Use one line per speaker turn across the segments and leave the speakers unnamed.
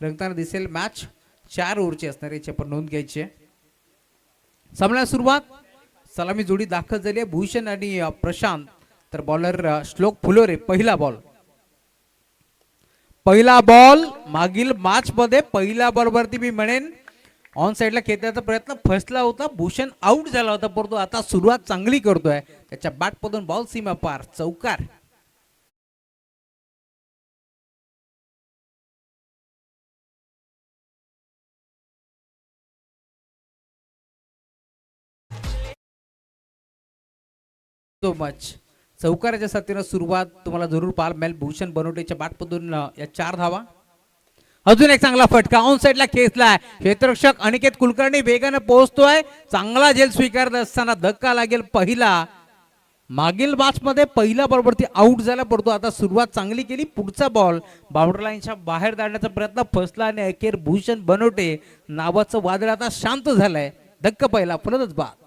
रंगताना दिसेल. मॅच 4 ओव्हरची असणार याची आपण नोंद घ्यायची आहे. सामन्याला सुरुवात. सलामी जोडी दाखल झाली आहे भूषण आणि प्रशांत. तर बॉलर श्लोक फुलोरे. पहिला बॉल मागील मॅच मध्ये पहिल्या बॉलवरती मी म्हणेन ऑन साइडला खेळण्याचा प्रयत्न फसला होता. भूषण आउट झाला होता, परंतु आता सुरुवात चांगली करतोय. त्याच्या बॅटमधून बॉल सीमा पार. चौकार. So much. चौकाराच्या साथीनं सुरुवात तुम्हाला जरूर पाहायला मिळेल. भूषण बनवटेच्या बॅटमधून या 4 धावा. अजून एक चांगला फटका ऑन साइडला खेचलाय. क्षेत्ररक्षक अनिकेत कुलकर्णी वेगाने पोहोचतोय. चांगला झेल स्वीकारत असताना धक्का लागेल पहिला. मागील मॅच मध्ये पहिल्या बॉलवरती आउट झाला, परंतु आता सुरुवात चांगली केली. पुढचा बॉल बाउंड्री लाईनच्या बाहेर धाडण्याचा प्रयत्न फसला आणि अखेर भूषण बनवटे नावाचं वादळ आता शांत झालंय. धक्का पहिला फलंदाज बाद.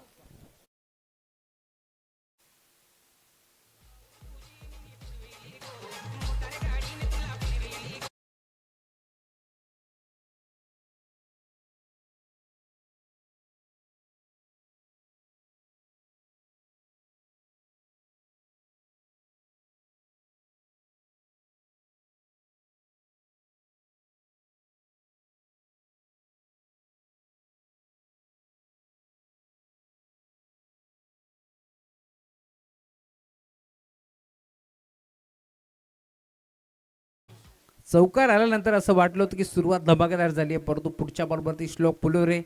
चौकार आल्यानंतर असं वाटलं होतं की सुरुवात धमाकेदार झाली आहे, परंतु पुढच्या बॉलवरती श्लोक फुलोरे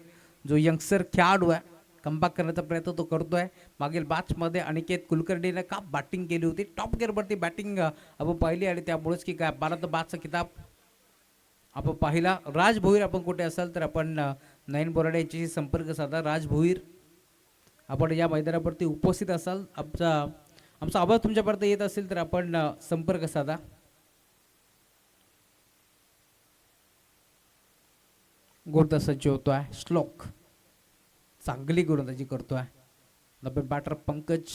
जो यंगस्टर खेळाडू आहे कमबॅक करण्याचा प्रयत्न तो करतोय. मागील मॅचमध्ये अनिकेत कुलकर्णीने का बॅटिंग केली होती, टॉप गिअरवरती बॅटिंग आपण पाहिली आणि त्यामुळेच की काय भारत बादचा किताब आपण पाहिला. राज भोईर आपण कुठे असाल तर आपण नयन बोराडे यांच्याशी संपर्क साधा. राज भोईर आपण या मैदानावरती उपस्थित असाल, आमचा आवाज तुमच्यापर्यंत येत असेल तर आपण संपर्क साधा. गोलंदाज सज्ज होतोय श्लोक. चांगली गोलंदाजी करतोय. नवीन बॅटर पंकज.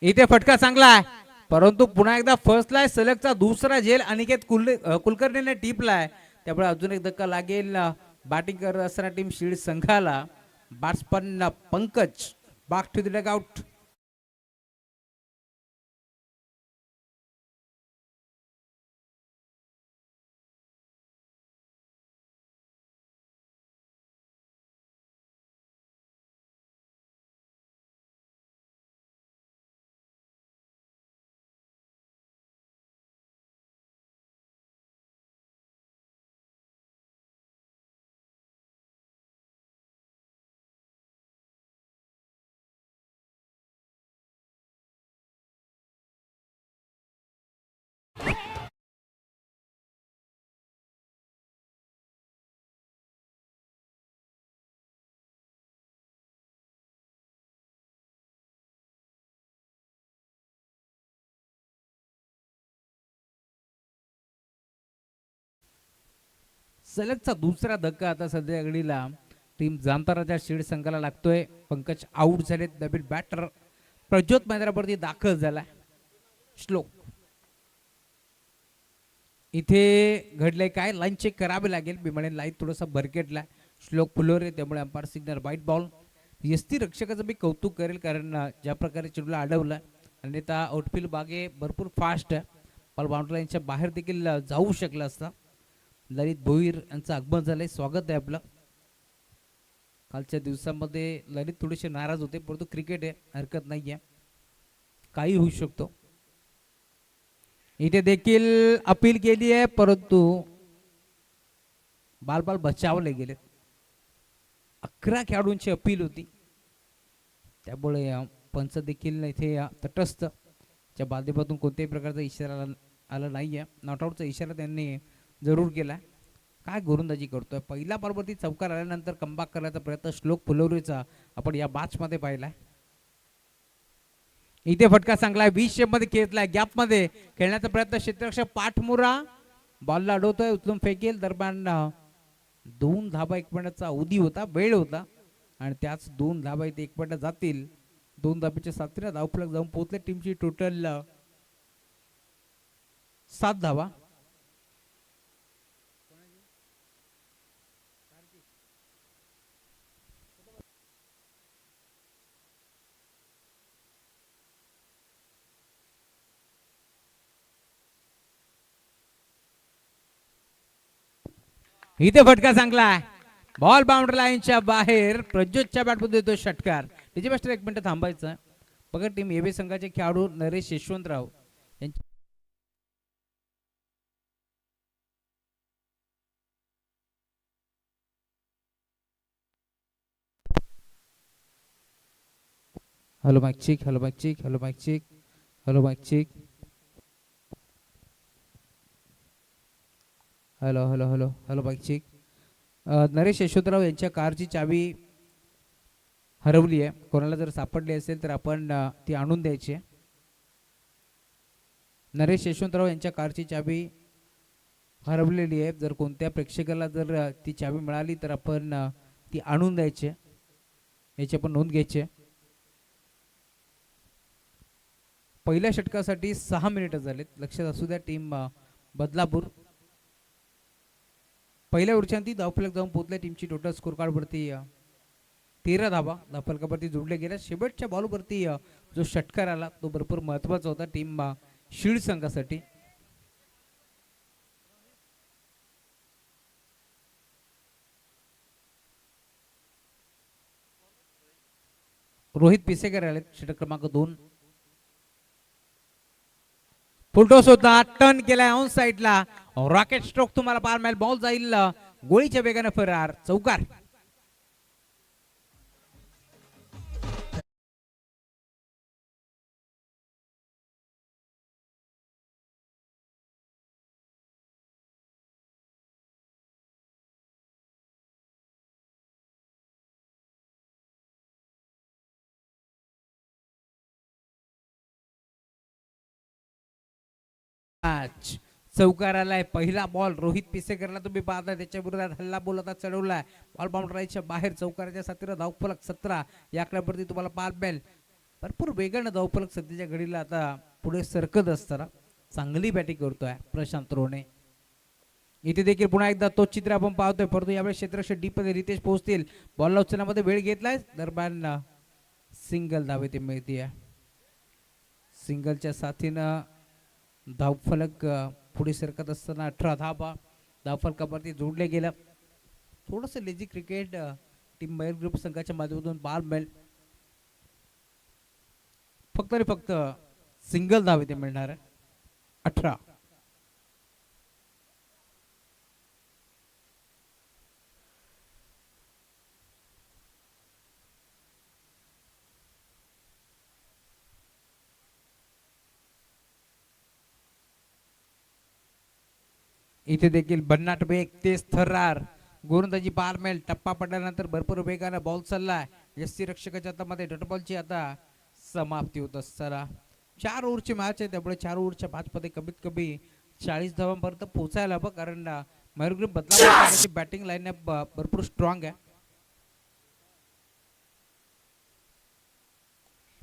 इथे फटका चांगला आहे, परंतु पुन्हा एकदा फर्स्टला सलगचा दुसरा झेल अनिकेत कुलकर्णीने टिपलाय. त्यामुळे अजून एक धक्का लागेल बॅटिंग करत असताना टीम शील्ड संघाला. Batsman Pankaj back to the dugout. सलगचा दुसरा धक्का आता सध्या घडीला टीम जामताराच्या शीड संघाला लागतोय. पंकज आउट झाले. नवीन बॅटर प्रज्योत मैदानावरती दाखल झाला श्लोक. इथे घडले काय, लाईन चेक करावे लागेल. मी म्हणेन लाईन थोडासा भरकेटला श्लोक फुलोरे, त्यामुळे अंपायर सिग्नल वाईट बॉल. यस्ती रक्षकाचं मी कौतुक करेल, कारण ज्या प्रकारे चेंडूला अडवलं आणि आता आउटफील्ड बागे भरपूर फास्ट आहे. बॉल बाउंड्री लाईनच्या बाहेर देखील जाऊ शकला असता. ललित भोईर यांचं आगमन झालंय. स्वागत आहे आपलं. कालच्या दिवसामध्ये ललित थोडेसे नाराज होते, परंतु क्रिकेट आहे, हरकत नाही आहे, काही होऊ शकतो. इथे देखील अपील केली आहे, परंतु बाल बचावले गेले. 11 खेळाडूंची अपील होती, त्यामुळे पंच देखील इथे तटस्थ. च्या माध्यमातून कोणत्याही प्रकारचा इशारा आला नाही आहे. नॉटआउटचा इशारा त्यांनी जरूर केला. काय गोलंदाजी करतोय. पहिल्या बॉलवरती चौकार आल्यानंतर कमबॅक करण्याचा प्रयत्न श्लोक फुलोरेचा आपण या मॅचमध्ये पाहिलाय. इथे फटका चांगला आहे. 20 शेप मध्ये खेचलाय. गॅप मध्ये खेळण्याचा प्रयत्न क्षेत्ररक्षक पाठमुरा बॉलला अडवतोय, उचलून फेकेल. दरम्यान 2 धाबा 1 मिनिटाचा अवधी होता, वेळ होता, आणि त्याच 2 धाबा इथे 1 मिनिटात जातील. 2 धाब्याच्या साथीने धावफलक जाऊन पोहोचले. टीमची टोटल 7 धावा. इथे फटका चांगला आहे. बॉल बाउंड्री लाईनच्या बाहेर प्रज्योतच्या बॅटमध्ये येतो षटकार. त्याची मास्टर 1 मिनिट थांबायचं. बघा टीम एबी संघाचे खेळाडू नरेश यशवंतराव यांचे hello mike check, hello mike check, hello mike check, hello mike check, hello hello hello hello mike check. Naresh Yashwantrao यांच्या कारची चावी हरवली आहे. कोणाला जर सापडली असेल तर आपण ती आणून द्यायची. नरेश यशवंतराव यांच्या कारची चावी हरवलेली आहे. जर कोणत्या प्रेक्षकाला जर ती चावी मिळाली तर आपण ती आणून द्यायची, याची आपण नोंद घ्यायची. पहिल्या षटकासाठी 6 मिनिटं झालेत. लक्षात असू द्या टीम बदलापूर पहिल्या ओव्हरच्या धावफलक जाऊन पोहोचल्या. टीमची टोटल स्कोर कार्ड वरती 13 धावा धावफलकावरती जोडल्या गेल्या. शेवटच्या बॉलवरती जो षटकार आला तो भरपूर महत्वाचा होता टीम शील्ड संघासाठी. रोहित पिसेकर आले षटक क्रमांक 2. फुलटॉस होता, टर्न केलाय ऑन साइडला. रॉकेट स्ट्रोक तुम्हाला पार मिळेल. बॉल जाईल गोळीच्या वेगाने फरार. चौकार. चौकार आलाय. पहिला बॉल रोहित पिसेकरला तुम्ही पाहता त्याच्या विरोधात हल्ला बोलता चढवलाय. बॉल बाउंड्रीच्या बाहेर चौकाराच्या साथीला धावफलक 17 या आकड्यावरती तुम्हाला पार मिळेल. भरपूर वेगाने धावफलक सध्याच्या घडीला आता पुढे सरकत असताना चांगली बॅटिंग करतोय प्रशांत रोणे. इथे देखील पुन्हा एकदा तोच चित्र आपण पाहतोय, परंतु यावेळेस क्षेत्ररक्षक डीप मध्ये रितेश पोहोचतील. बॉलला उचलण्यामध्ये वेळ घेतलाय. दरम्यान सिंगल धाव इथे मिळते. सिंगलच्या साथीनं धावफलक पुढे सरकत असताना 18 धावा धावफलकावरती जोडले गेलं. थोडस lazy cricket team Mayur group संघाच्या माध्यमातून बाल मिळेल. फक्त आणि फक्त सिंगल धाव इथे मिळणार आहे. 18. इथे देखील भन्नाट वेग, तेज थरार, गोलंदाजी पार मिळेल. टप्पा पडल्यानंतर भरपूर वेगाने बॉल चाललाय. यष्टीरक्षकाच्या हातामध्ये डॉटबॉलची आता समाप्ती होत असताना 4 ओव्हरची मॅच आहे, त्यामुळे 4 ओव्हरच्या मॅच मध्ये कमीत कमी 40 धावांपर्यंत पोहोचायला हवं. कारण मयूर ग्रुप बदलापूरची बॅटिंग लाईनअप भरपूर स्ट्रॉंग आहे.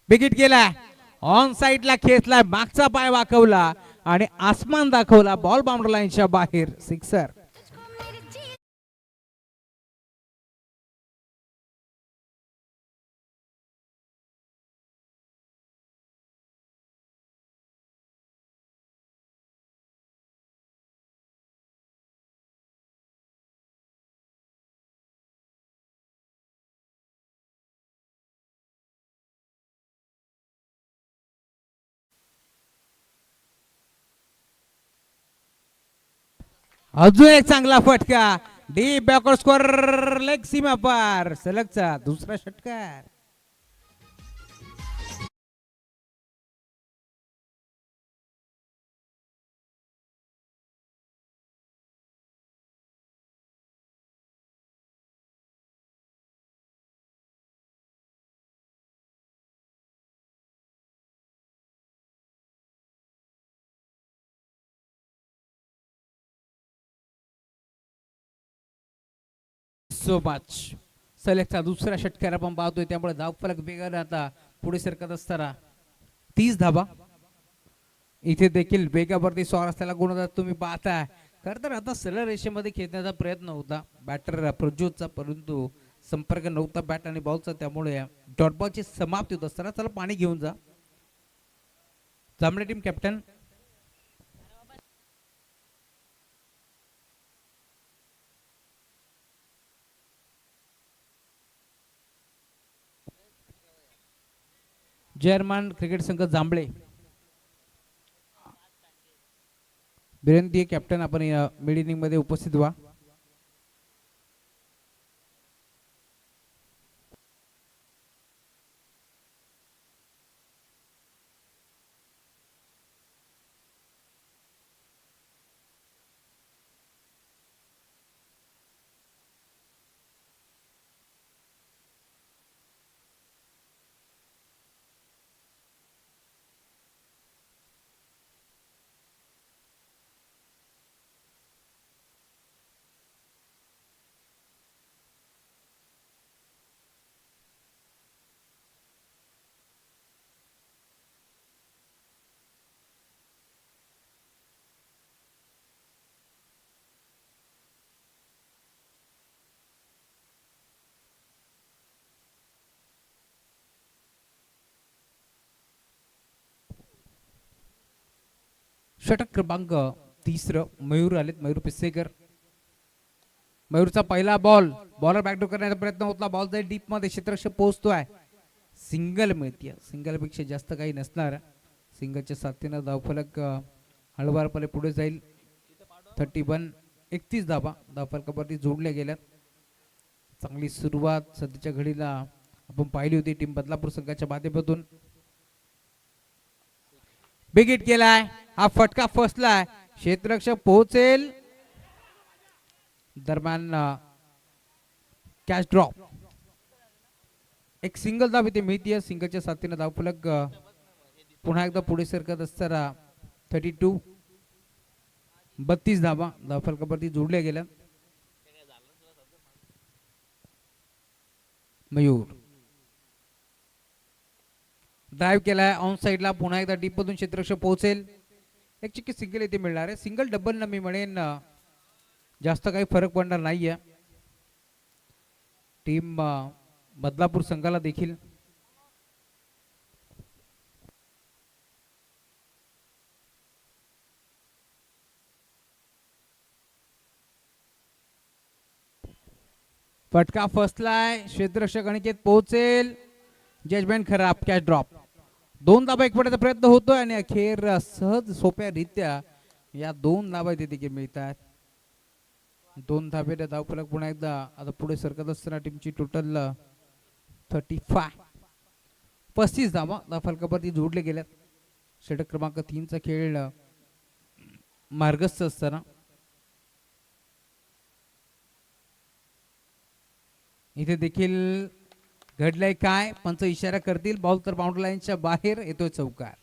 विकेट गेला. ऑन साइडला खेचला, मागचा पाय वाकवला आणि आसमान दाखवला. बॉल बाउंड्री लाईनच्या बाहेर. सिक्सर. अजून एक चांगला फटका. डीप बॅकवर्ड स्कोअर, लेग सीमा पार. सलगचा दुसरा षटकार. So much. सलगचा दुसरा षटकार आपण पाहतोय, त्यामुळे धावफलक वेगाने आता पुढे सरकत असताना 30 धावा. इथे देखील वेगावरती स्वार असलेला गोलंदाज तुम्ही पाहताय. खरं तर आता सरळ रेषेमध्ये खेळण्याचा प्रयत्न होता बॅटर प्रज्योतचा, परंतु संपर्क नव्हता बॅट आणि बॉलचा, त्यामुळे डॉटबॉलची समाप्ती होत असताना. चला पाणी घेऊन जा. जांभळे टीम कॅप्टन. जर्मन क्रिकेट संघ जांभळे विनंती आहे कॅप्टन आपण मिड इनिंग मध्ये उपस्थित व्हा. षटक क्रमांक 30 मयूर आलेत, मयूर पिसेकर. मयूरचा पहिला बॉल, बॉलर बॅकडोर करण्याचा प्रयत्न होता, बॉल जाईल डीप मध्ये, क्षेत्ररक्षक पोहोचतोय, सिंगल मिळते. सिंगल पेक्षा जास्त काही नसणार. सिंगलच्या साथीनं धावफलक हळवारपणे पुढे जाईल. 31 31 धाबा धावफलकावरती जोडल्या गेल्यात. चांगली सुरुवात सध्याच्या घडीला आपण पाहिली होती टीम बदलापूर संघाच्या माध्यमातून. बिग हिट केलाय, हा फटका फसलाय, क्षेत्ररक्षक पोहोचेल, दरम्यान कॅच ड्रॉप. एक सिंगल धाव इथे मिळतीये. सिंगलच्या साथीनं धावफलक पुन्हा एकदा पुढे सरकत असताना 32 32 धावा धावफलकावरती जोडल्या गेल्या. मयूर ड्राईव्ह केलाय ऑन साइडला, पुन्हा एकदा डीप मधून क्षेत्ररक्षक पोहोचेल. एक चिक्की सिंगल इथे मिळणार आहे. सिंगल डबल न मी म्हणेन जास्त काही फरक पडणार नाहीये टीम बदलापूर संघाला देखील. फटका फसलाय, क्षेत्ररक्षक अनिकेत पोहोचेल, जजमेंट खराब, कॅच ड्रॉप. 2 धाबा एकवटायचा प्रयत्न होतोय आणि अखेर सहज सोप्या रित्या या 2 धाबा देखील मिळतात. 2 धाबेने धावफलक पुन्हा एकदा आता पुढे सरकत असताना टीमची टोटल 35 धावा धावफलकावरती जोडले गेल्यात. षटक क्रमांक 3 चा खेळ मार्गस्थ असताना इथे देखील घडलंय काय, पंच इशारा करतील, बॉल तर बाउंड्री लाईनच्या बाहेर येतोय, चौकार.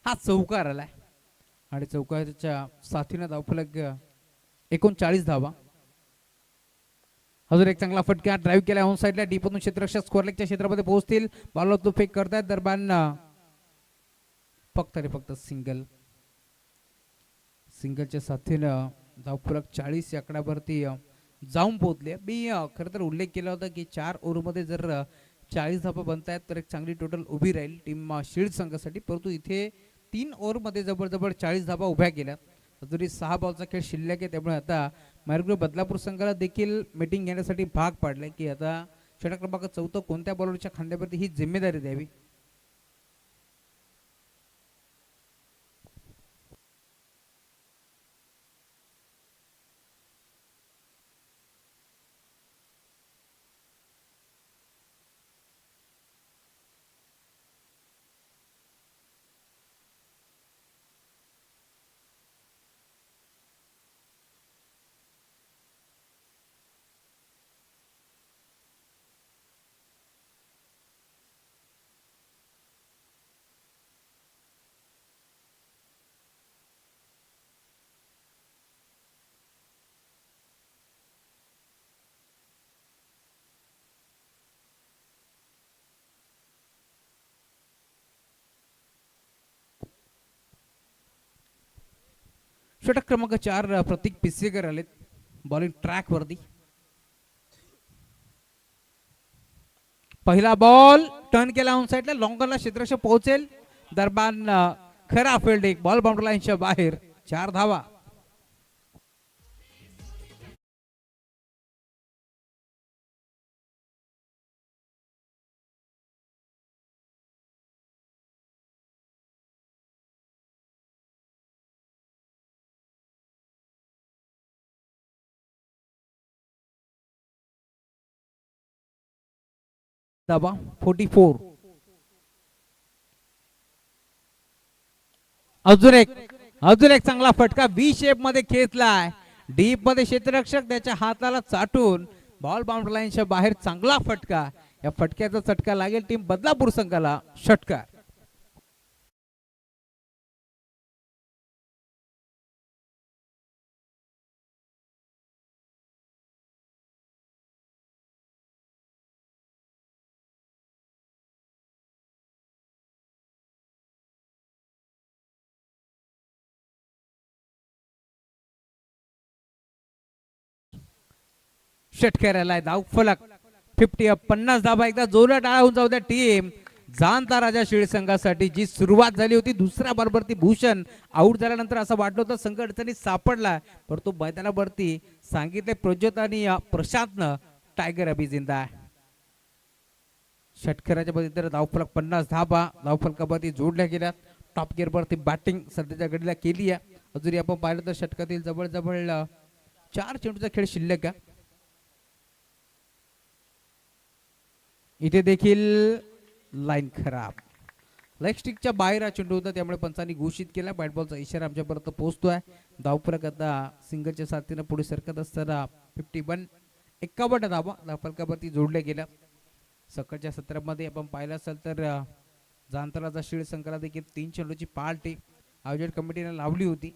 हा चौकार आलाय आणि चौकाराच्या साथीनं धावफलक 39 धावा. अजून एक चांगला फटका ड्राईव्ह केला ऑन साइडला, डीपमधून क्षेत्ररक्षक स्कोअरलेगच्या क्षेत्रामध्ये पोहोचतील, बॉलर तो फेक करतायत, दरम्यान फक्त सिंगल. सिंगलच्या साथीनं धावफलक 40 या आकड्यावरती जाऊन पोहोचले. मी खरं तर उल्लेख केला होता की 4 ओव्हरमध्ये जर 40 धावा बनतायत तर एक चांगली टोटल उभी राहील टीम शिल्ड संघासाठी, परंतु इथे 3 ओव्हरमध्ये जवळ 40 धावा उभ्या केल्या. तरी 6 बॉलचा खेळ शिल्लक आहे, त्यामुळे आता मार्ग बदलापूर संघाला देखील मीटिंग घेण्यासाठी भाग पाडलाय की आता षटक क्रमांक 4 कोणत्या बॉलरच्या खांद्यावरती ही जिम्मेदारी द्यावी. षटक क्रमांक 4 प्रतीक पिसेकर आलेत बॉलिंग ट्रॅक वरती. पहिला बॉल टर्न केला ऑन साइडला, लॉंगरला क्षेत्ररक्षक पोहोचेल दरम्यान खरा फिल्डिंग, बॉल बाउंड्री लाईनच्या बाहेर. 4 धावा. धावा 44. अजून एक चांगला फटका व्ही शेप मध्ये खेचलाय, डीप मध्ये क्षेत्ररक्षक त्याच्या हाताला चाटून बॉल बाउंड्री लाईनच्या बाहेर. चांगला फटका, या फटक्याचा चटका लागेल टीम बदलापूर संघाला. षटकार. षटकाराला धाव फलक 50 50 धाबा. एकदा जोरात टाळा होऊन जाऊ द्या टीम जाणता राजा शिळ संघासाठी. जी सुरुवात झाली होती दुसऱ्या बरोबरती भूषण आऊट झाल्यानंतर असं वाटलं होतं संघ अडचणीत सापडला, परंतु मैदानावरती सांगितले प्रज्योत आणि प्रशांतनं टायगर अभि जिंदा. षटकाराच्या बदली धावफलक 50 धाबा. धावफलकावरती जोडल्या गेल्या. टॉप गिअर वरती बॅटिंग सध्याच्या घडीला केली आहे. अजूनही आपण पाहिलं तर षटकातील जवळजवळ 4 चेंडूचा खेळ शिल्लक आहे. इथे देखील लाईन खराब, लेग स्टिकच्या बाहेर हा चेंडू होता, त्यामुळे पंचांनी घोषित केला. बॅट बॉलचा इशारा आमच्यापर्यंत पोहोचतोय. धावफलक आता सिंगलच्या साथीनं पुढे सरकत असताना 51 51 धावा धावफलकावरती जोडल्या गेल्या. सकाळच्या सत्रामध्ये आपण पाहिलं असेल तर जांतराचा शिळ संघाला देखील 3 चेंडूची पार्टी आयोजन कमिटीने लावली होती,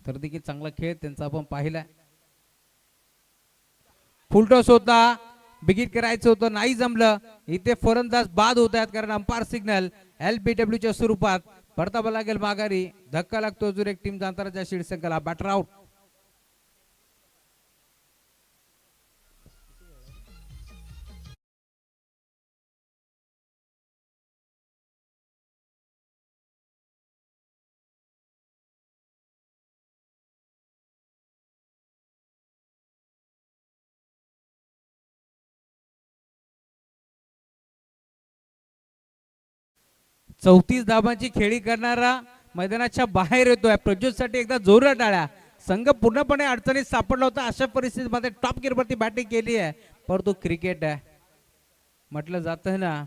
तर देखील चांगला खेळ त्यांचा आपण पाहिला. फुलटॉस होता, बिगिट करायचं होतं, नाही जमलं. इथे फलंदाज बाद होत आहेत कारण अंपायर सिग्नल LBW च्या स्वरूपात. परतावा लागेल माघारी. धक्का लागतो अजून एक टीम जांतराच्या शिळ संघाला. Batter out. चौतीस धाबांची खेळी करणारा मैदानाच्या बाहेर येतोय. प्रज्योत साठी एकदा जोरात टाळ्या. संघ पूर्णपणे अडचणीत सापडला होता. अशा परिस्थितीमध्ये टॉप गिअर वरती बॅटिंग केली आहे, परंतु क्रिकेट आहे म्हटलं जातं ना,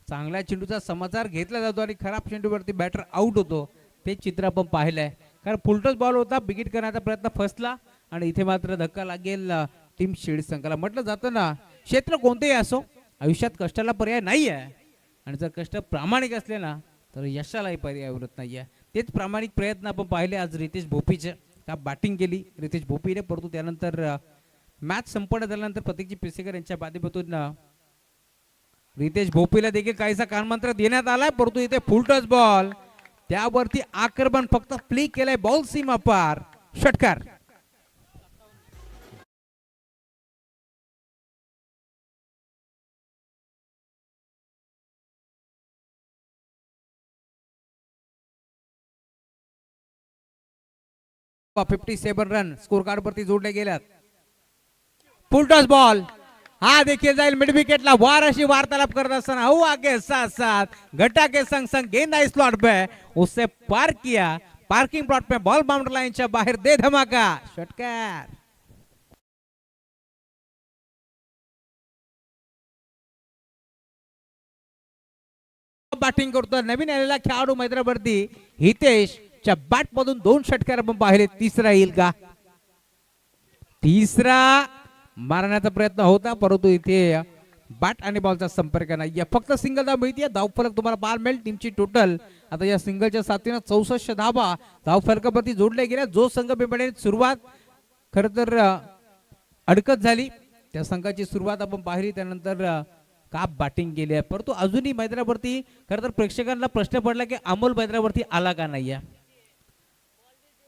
चांगल्या चेंडूचा समाचार घेतला जातो आणि खराब चेंडूवरती बॅटर आउट होतो. ते चित्र आपण पाहिलंय. कारण फुलटॉस बॉल होता, बिगिट करण्याचा प्रयत्न फसला आणि इथे मात्र धक्का लागेल टीम शिळ संघाला. म्हटलं जातं ना, क्षेत्र कोणतेही असो आयुष्यात कष्टाला पर्याय नाही आहे, आणि जर कष्ट प्रामाणिक असले ना तर यशालाही पर्याय उरत नाहीये. तेच प्रामाणिक प्रयत्न आपण पाहिले आज रितेश भोपीचे. का बॅटिंग केली रितेश भोपीने, परंतु त्यानंतर मॅच संपन्न झाल्यानंतर प्रतीकजी पिसेकर यांच्या माध्यमातून रितेश भोपीला देखील काहीसा कानमंत्र देण्यात आलाय, परंतु इथे फुलटॉस बॉल, त्यावरती आक्रमण फक्त फ्लिक केलंय बॉल सीमा पार. षटकार. व 57 रन स्कोर कार्ड वरती जोडले गेल्यात. फुलटॉस बॉल हा देखील जाईल मिड विकेटला. वार अशी वार्तालाप करत असताना हो आगे साथ साथ घटा के संग संग गेंद आई स्लॉट पे उससे पार किया, पार्किंग प्लॉट पे बॉल बाउंड्री लाइनच्या बाहेर दे धमाका. षटकार. बॅटिंग करतो नवीन आलेला खेळाडू मैदानावरती हितेश च्या बॅट मधून 2 षटकार आपण पाहिले. तिसरा येईल का? तिसरा मारण्याचा प्रयत्न होता, परंतु इथे बॅट आणि बॉलचा संपर्क नाही. फक्त सिंगल धाव मिळते. धावफलक तुम्हाला पाहायला मिळेल. टीमची टोटल आता या सिंगलच्या साथीनं 64 धावा धावफलकावरती जोडल्या गेल्या. जो संघ बिबड्याने सुरुवात खर तर अडकत झाली, त्या संघाची सुरुवात आपण पाहिली, त्यानंतर का बॅटिंग केली आहे, परंतु अजूनही मैदानावरती खरं तर प्रेक्षकांना प्रश्न पडला की अमोल मैदानावरती आला का नाही.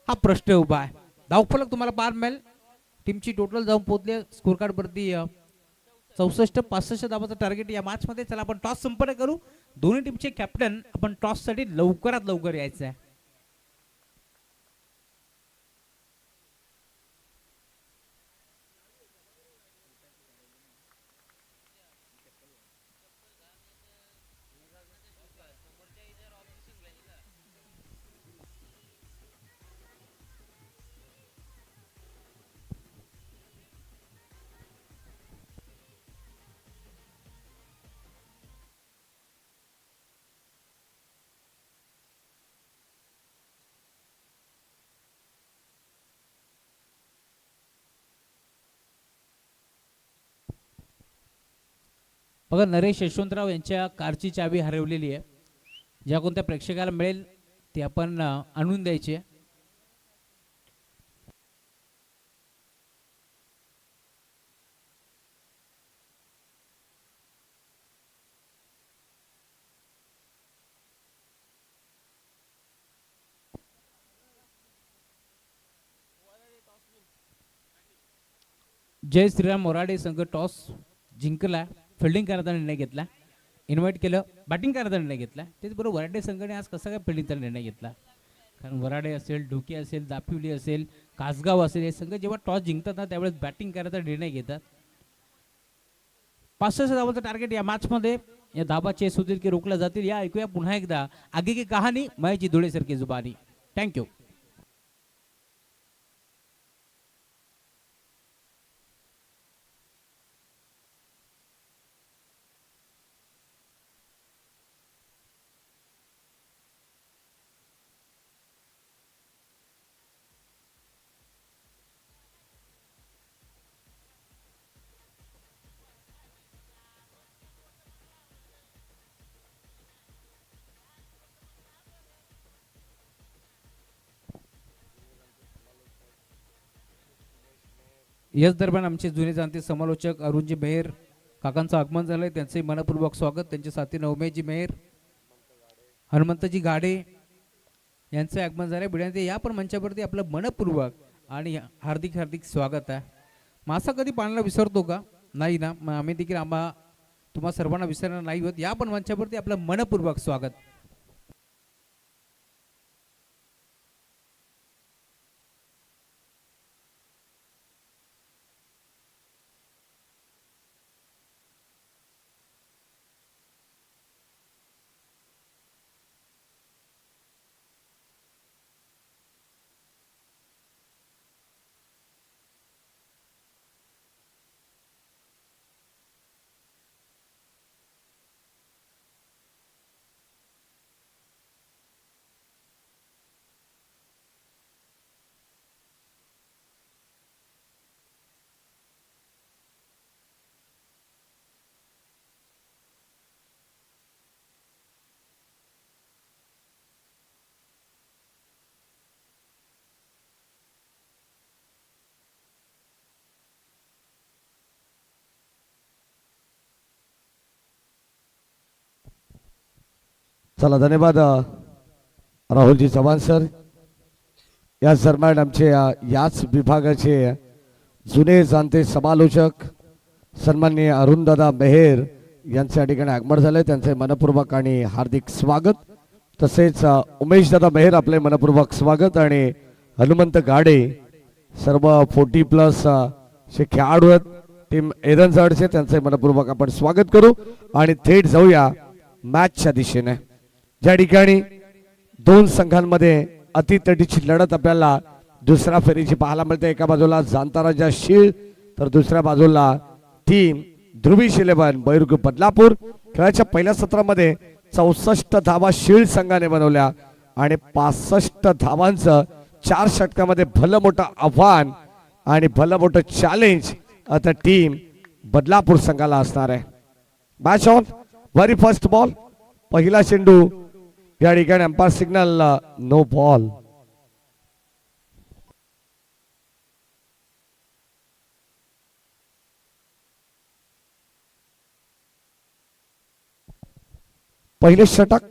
हा प्रश्न उभा आहे. धावफलक तुम्हाला पाहायला मिळेल. टीमची टोटल जाऊन पोहोचली स्कोर कार्ड वरती 64-65 धावाचं टार्गेट या मॅच मध्ये. चला आपण टॉस संपन्न करू. दोन्ही टीमचे कॅप्टन आपण टॉस साठी लवकरात लवकर यायचं आहे. बघा नरेश यशवंतराव यांच्या कारची चावी हरवलेली आहे. ज्या कोणत्या प्रेक्षकाला मिळेल ते आपण आणून द्यायचे. जय श्रीराम मोराडे संघ टॉस जिंकला. फिल्डिंग करण्याचा निर्णय घेतला. इन्व्हाइट केलं, बॅटिंग करण्याचा निर्णय घेतला. त्याचबरोबर वराडे संघाने आज कसा काय फिल्डिंगचा निर्णय घेतला. कारण वराडे असेल, ढोके असेल, दापिवली असेल, कासगाव असेल, हे संघ जेव्हा टॉस जिंकतात ना त्यावेळेस बॅटिंग करायचा निर्णय घेतात. 65 धावाचं टार्गेट या मॅच मध्ये. या धाबा चेस होतील की रोखल्या जातील या ऐकूया पुन्हा एकदा आगे की कहाणी मयाची धुळेसारखी जुबानी. थँक्यू. याच दरम्यान आमचे जुने जाणते समालोचक अरुणजी मेहर काकांचं आगमन झालंय. त्यांचे मनपूर्वक स्वागत. त्यांच्या साथीने उमेशजी मेहर, हनुमंतजी गाडे यांचे आगमन झाले. बिड्यांचे या पण मंचावरती आपलं मनपूर्वक आणि हार्दिक हार्दिक स्वागत आहे. मासा कधी पाण्याला विसरतो का? नाही ना. मग आम्ही देखील तुम्हा सर्वांना विसरणार नाही होत. या पण मंचावरती आपलं मनपूर्वक स्वागत.
चला धन्यवाद राहुलजी चव्हाण सर. या दरम्यान आमचे याच विभागाचे जुने जाणते समालोचक सन्माननीय अरुणदादा मेहर यांच्या ठिकाणी आगमन झाले. त्यांचे मनपूर्वक आणि हार्दिक स्वागत. तसेच उमेशदादा मेहर आपले मनपूर्वक स्वागत. आणि हनुमंत गाडे सर्व 40+ चे खेळाडू आहेत टीम एरनझाडचे, त्यांचे मनपूर्वक आपण स्वागत करू. आणि थेट जाऊया मॅचच्या दिशेने. ज्या ठिकाणी दोन संघांमध्ये अतितटीची लढत आपल्याला दुसऱ्या फेरीची पाहायला मिळते. एका बाजूला जांताराजा शीळ तर दुसऱ्या बाजूला टीम ध्रुवीश 11 बैरुग बदलापूर. खेळाच्या पहिल्या सत्रामध्ये 64 धावा शीळ संघाने बनवल्या आणि 65 धावांचं 4 षटकामध्ये भलं मोठं आव्हान आणि भलं मोठं चॅलेंज आता टीम बदलापूर संघाला असणार आहे. Match on. Very first ball. पहिला चेंडू या ठिकाणी अंपायर सिग्नल नो बॉल. पहिले षटक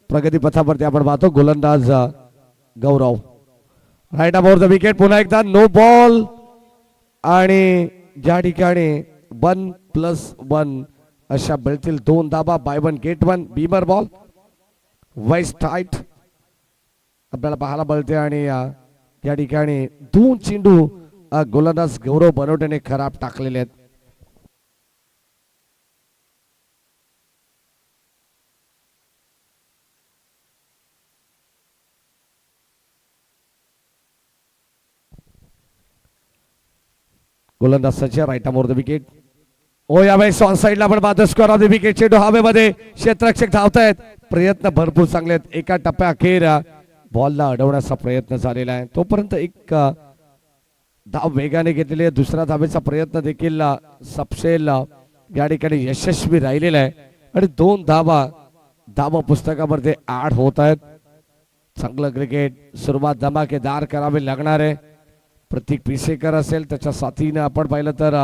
प्रगती पथावरती आपण पाहतो. गोलंदाज गौरव राईट अबाउट द विकेट. पुन्हा एकदा नो बॉल आणि ज्या ठिकाणी 1+1 अशा मिळतील 2 धाबा. Buy 1 get 1. Beamer ball waist height आपल्याला पाहायला मिळते आणि या ठिकाणी 2 चेंडू गोलंदाज गौरव बनवटेने खराब टाकलेले आहेत. गोलंदाज Sachin right about the wicket. Oh यावेळेस ऑन साइडला पण बाद स्कोर ऑफ द विकेट. चेंडू हवेमध्ये क्षेत्ररक्षक धावतायत. प्रयत्न भरपूर चांगले आहेत. एका टप्प्या अखेर बॉलला अडवण्याचा प्रयत्न झालेला आहे. तोपर्यंत एक धाव वेगाने घेतलेली आहे. दुसऱ्या धावेचा प्रयत्न देखील सपशेल या ठिकाणी यशस्वी राहिलेला आहे आणि 2 धावा पुस्तकामध्ये ऍड होत आहेत. चांगलं क्रिकेट. सुरुवात धमाकेदार करावी लागणार आहे. प्रतीक पिसेकर असेल त्याच्या साथीने आपण पाहिलं तर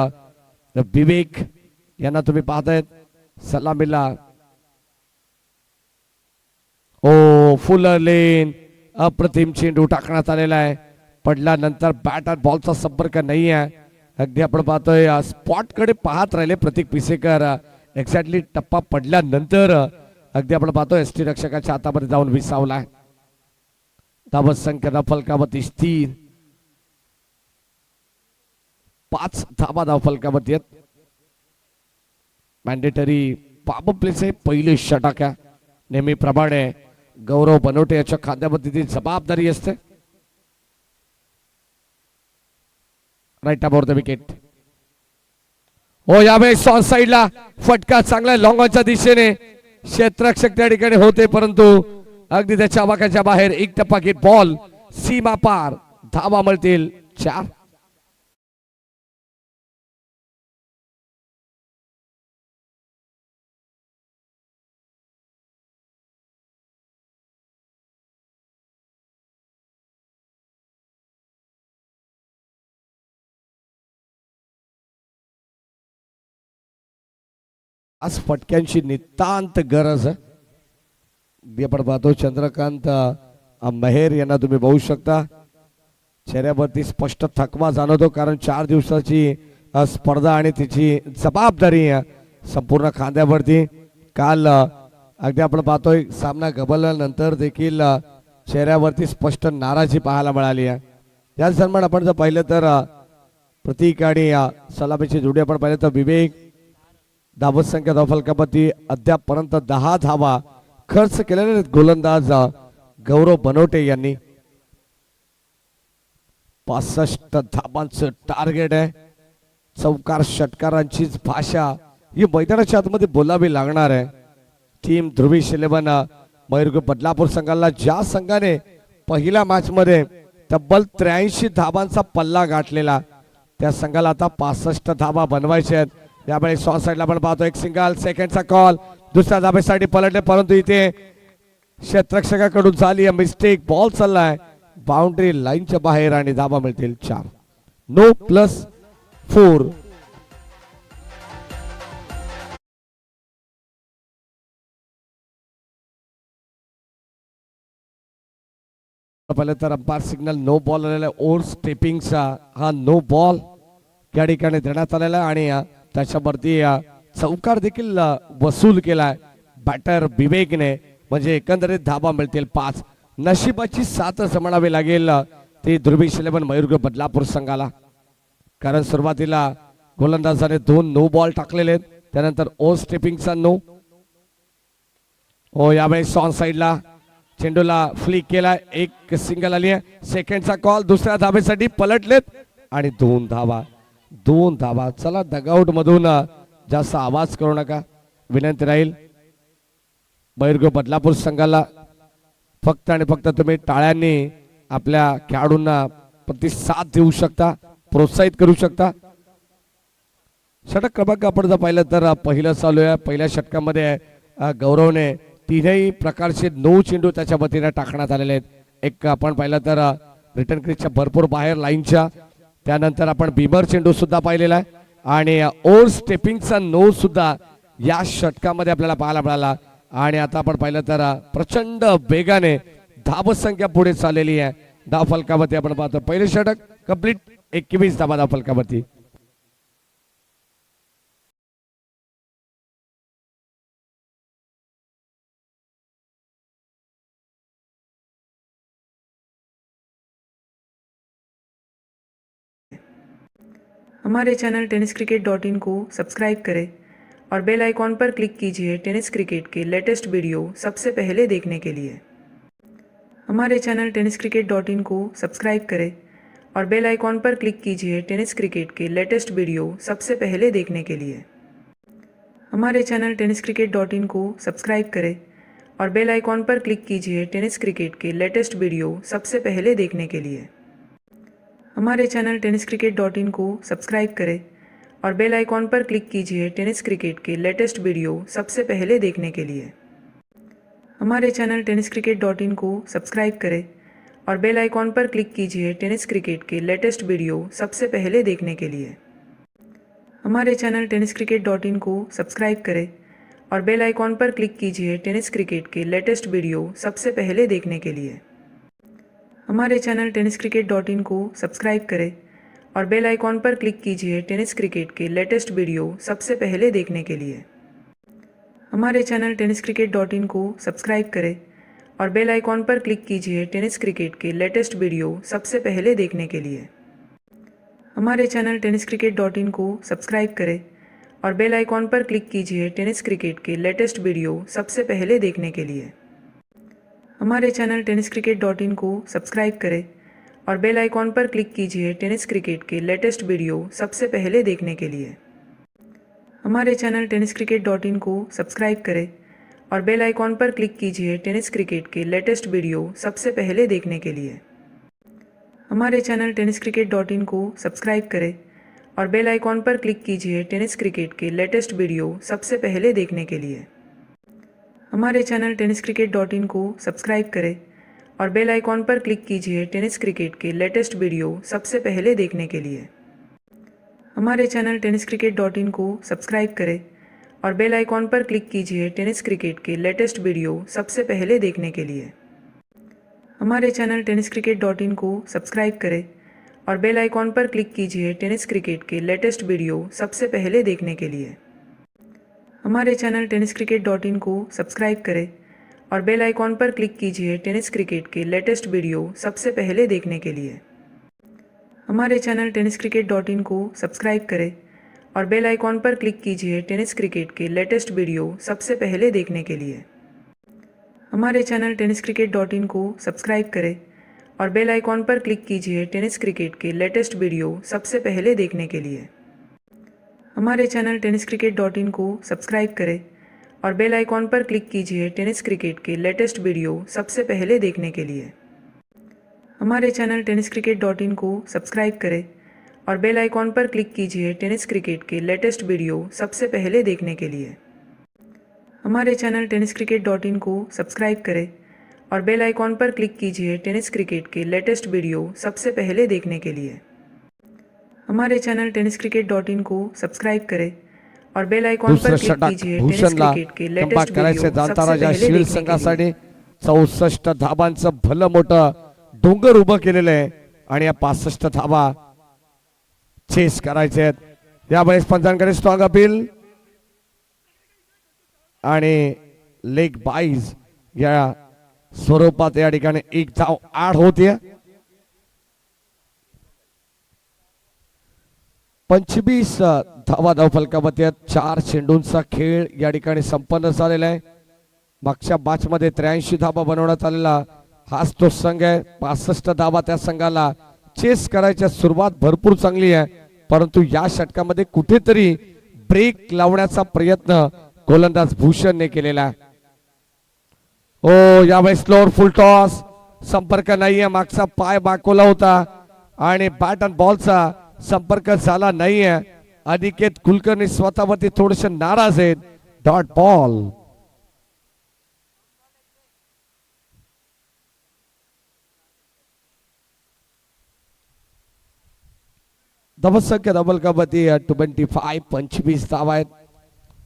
विवेक यांना तुम्ही पाहतायत सलामीला. ओ फुल लेन अप्रतिम चेंडू टाकण्यात आलेला आहे. पडल्यानंतर बॅट आणि बॉलचा संपर्क नाही आहे. अगदी आपण पाहतोय स्पॉट कडे पाहत राहिले प्रतीक पिसेकर. एक्झॅक्टली टप्पा पडल्यानंतर अगदी आपण पाहतोय एसटी रक्षकाच्या हातामध्ये जाऊन विसावलाय. धावत संख्या फलकावरती स्थिर. 5 धावा धाव फलकावरती आहेत. मॅन्डेटरी पॉवर प्लेचे पहिले षटक आहे. नेहमीप्रमाणे गौरव बनवटे याच्या खांद्यावरती ती जबाबदारी असते. Right about the wicket. हो यावेळेस ऑन साइडला फटका चांगला लॉंग ऑनच्या दिशेने क्षेत्ररक्षक त्या ठिकाणी होते परंतु अगदी त्याच्या आवाक्याच्या बाहेर. एक टप्पा घेत बॉल सीमा पार. धावा मिळतील 4. आज फटक्यांची नितांत गरज आहे. आपण पाहतो चंद्रकांत मेहर यांना तुम्ही बघू शकता. चेहऱ्यावरती स्पष्ट थकवा जाणवतो कारण 4 दिवसाची स्पर्धा आणि तिची जबाबदारी संपूर्ण खांद्यावरती. काल अगदी आपण पाहतोय सामना गबलल्यानंतर देखील चेहऱ्यावरती स्पष्ट नाराजी पाहायला मिळाली आहे. याच दरम्यान आपण जर पाहिलं तर प्रतीक आणि सलामीची जोडी आपण पाहिलं तर विवेक. धावत संख्या धाव फलकावरती अद्यापपर्यंत 10 धावा खर्च केलेले गोलंदाज गौरव बनवटे यांनी. 65 धावांचं टार्गेट आहे. चौकार षटकारांचीच भाषा ही मैदानाच्या आतमध्ये बोलावी लागणार आहे. टीम ध्रुवीश 11 मयूर बदलापूर संघाला ज्या संघाने पहिल्या मॅच मध्ये तब्बल 83 धावांचा पल्ला गाठलेला त्या संघाला आता 65 धावा बनवायच्या आहेत. यावेळी सॉ साइडला आपण पाहतो एक सिंगल. सेकंडचा कॉल दुसऱ्या धाबेसाठी पलटले परंतु इथे क्षेत्ररक्षकाकडून झाली मिस्टेक. बॉल चाललाय बाउंड्री लाईनच्या बाहेर आणि धावा मिळतील 4. नो +4. पहिले तर अंपायर सिग्नल नो बॉल आलेला आहे. ओव्हर स्टेपिंगचा हा नो बॉल या ठिकाणी देण्यात आलेला आहे आणि त्याच्यावरती चौकार देखील वसूल केलाय बॅटर विवेकने. म्हणजे एकंदरीत धावा मिळतील 5. नशिबाची साथ म्हणावी लागेल ती ध्रुवीश 11 मयूर बदलापूर संघाला कारण सुरुवातीला गोलंदाजाने 2 नो बॉल टाकलेले आहेत. त्यानंतर ओव्हर स्टेपिंगचा नो. हो यावेळेस ऑन साइडला चेंडूला फ्लिक केला. एक सिंगल आली आहे. सेकंडचा कॉल दुसऱ्या धाबेसाठी पलटलेत आणि 2 धावा. 2 धावा. चला डगआउट मधून जास्त आवाज करू नका विनंती राहील. मयूर बदलापूर संघाला फक्त आणि फक्त तुम्ही टाळ्यांनी आपल्या खेळाडूंना प्रतिसाद देऊ शकता, प्रोत्साहित करू शकता. षटक क्रमांक आपण जर पाहिलं तर पहिलं चालू आहे. पहिल्या षटकामध्ये गौरवने 3ही प्रकारचे 9 चेंडू त्याच्या वतीने टाकण्यात आलेले आहेत. एक आपण पाहिलं तर रिटर्न क्रीजच्या भरपूर बाहेर लाईनच्या. त्यानंतर आपण बीमर चेंडू सुद्धा पाहिलेला आहे आणि ओव्हर स्टेपिंगचा नो सुद्धा या षटकामध्ये आपल्याला पाहायला मिळाला. आणि आता आपण पाहिलं तर प्रचंड वेगाने धावसंख्या पुढे चाललेली आहे धाव फलकावरती आपण पाहतो पहिले षटक कंप्लीट 21 धावा धाव फलकावरती.
हमारे चैनल tenniscricket.in को सब्सक्राइब करें और बेल आइकॉन पर क्लिक कीजिए टेनिस क्रिकेट के लेटेस्ट वीडियो सबसे पहले देखने के लिए. हमारे चैनल tenniscricket.in को सब्सक्राइब करें और बेल आइकॉन पर क्लिक कीजिए टेनिस क्रिकेट के लेटेस्ट वीडियो सबसे पहले देखने के लिए. हमारे चैनल tenniscricket.in को सब्सक्राइब करें और बेल आइकॉन पर क्लिक कीजिए टेनिस क्रिकेट के लेटेस्ट वीडियो सबसे पहले देखने के लिए. हमारे चैनल tenniscricket.in को सब्सक्राइब करें और बेल आइकॉन पर क्लिक कीजिए टेनिस क्रिकेट के लेटेस्ट वीडियो सबसे पहले देखने के लिए. हमारे चैनल tenniscricket.in को सब्सक्राइब करें और बेल आइकॉन पर क्लिक कीजिए टेनिस क्रिकेट के लेटेस्ट वीडियो सबसे पहले देखने के लिए. हमारे चैनल tenniscricket.in को सब्सक्राइब करें और बेल आइकॉन पर क्लिक कीजिए टेनिस क्रिकेट के लेटेस्ट वीडियो सबसे पहले देखने के लिए. हमारे चैनल tenniscricket.in को सब्सक्राइब करें और बेल आइकॉन पर क्लिक कीजिए टेनिस क्रिकेट के लेटेस्ट वीडियो सबसे पहले देखने के लिए. हमारे चैनल tenniscricket.in को सब्सक्राइब करें और बेल आइकॉन पर क्लिक कीजिए टेनिस क्रिकेट के लेटेस्ट वीडियो सबसे पहले देखने के लिए. हमारे चैनल tenniscricket.in को सब्सक्राइब करें और बेल आइकॉन पर क्लिक कीजिए टेनिस क्रिकेट के लेटेस्ट वीडियो सबसे पहले देखने के लिए. हमारे चैनल tenniscricket.in को सब्सक्राइब करें और बेल आइकॉन पर क्लिक कीजिए टेनिस क्रिकेट के लेटेस्ट वीडियो सबसे पहले देखने के लिए. हमारे चैनल tenniscricket.in को सब्सक्राइब करें और बेल आइकॉन पर क्लिक कीजिए टेनिस क्रिकेट के लेटेस्ट वीडियो सबसे पहले देखने के लिए. हमारे चैनल tenniscricket.in को सब्सक्राइब करें और बेल आइकॉन पर क्लिक कीजिए टेनिस क्रिकेट के लेटेस्ट वीडियो सबसे पहले देखने के लिए. हमारे चैनल tenniscricket.in को सब्सक्राइब करें और बेल आइकॉन पर क्लिक कीजिए टेनिस क्रिकेट के लेटेस्ट वीडियो सबसे पहले देखने के लिए. हमारे चैनल tenniscricket.in को सब्सक्राइब करें और बेल आइकॉन पर क्लिक कीजिए टेनिस क्रिकेट के लेटेस्ट वीडियो सबसे पहले देखने के लिए. हमारे चैनल tenniscricket.in को सब्सक्राइब करें और बेल आइकॉन पर क्लिक कीजिए टेनिस क्रिकेट के लेटेस्ट वीडियो सबसे पहले देखने के लिए. हमारे चैनल tenniscricket.in को सब्सक्राइब करें और बेल आइकॉन पर क्लिक कीजिए टेनिस क्रिकेट के लेटेस्ट वीडियो सबसे पहले देखने के लिए. हमारे चैनल tenniscricket.in को सब्सक्राइब करें और बेल आइकॉन पर क्लिक कीजिए टेनिस क्रिकेट के लेटेस्ट वीडियो सबसे पहले देखने के लिए. हमारे चैनल tenniscricket.in को सब्सक्राइब करें और बेल आइकॉन पर क्लिक कीजिए टेनिस क्रिकेट के लेटेस्ट वीडियो सबसे पहले देखने के लिए. हमारे चैनल tenniscricket.in को सब्सक्राइब करें और बेल आइकॉन पर क्लिक कीजिए टेनिस क्रिकेट के लेटेस्ट वीडियो सबसे पहले देखने के लिए. हमारे चैनल tenniscricket.in को सब्सक्राइब करें और बेल आइकॉन पर क्लिक कीजिए टेनिस क्रिकेट के लेटेस्ट वीडियो सबसे पहले देखने के लिए. हमारे चैनल tenniscricket.in को सब्सक्राइब करें और बेल आइकॉन पर क्लिक कीजिए टेनिस क्रिकेट के लेटेस्ट वीडियो सबसे पहले देखने के लिए. हमारे चैनल tenniscricket.in को सब्सक्राइब करें और बेल आइकॉन पर क्लिक कीजिए टेनिस क्रिकेट के लेटेस्ट वीडियो सबसे पहले
शिल्ड
देखने के
संघासाठी
लिए.
64 धाबांचं भलं मोठं डोंगर उभं केलेलं आहे आणि या 65 धावा चेस करायचे आहेत. यावेळेस पंचांकडे स्ट्रॉंग अपील आणि लेग बाईज या स्वरूपात या ठिकाणी एक धाव आड होते. 25 धावा धाव फलकावरती आहेत. 4 चेंडूंचा खेळ या ठिकाणी संपन्न झालेला आहे. मागच्या मॅच मध्ये 83 धावा बनवण्यात आलेला हाच तो संघ आहे. 65 धावा त्या संघाला चेस करायची सुरुवात भरपूर चांगली आहे, परंतु या षटकामध्ये कुठेतरी ब्रेक लावण्याचा प्रयत्न गोलंदाज भूषणने केलेला आहे. ओ यावेळेस स्लोअर फुल टॉस संपर्क नाहीये. मागचा पाय बाकोला होता आणि बॅट अँड बॉलचा संपर्क झाला नाहीये. अनिकेत कुलकर्णी स्वतःवरती थोडेसे नाराज आहेत. Dot ball. धावसंख्या डबल कबड्डी 25 धावा आहेत.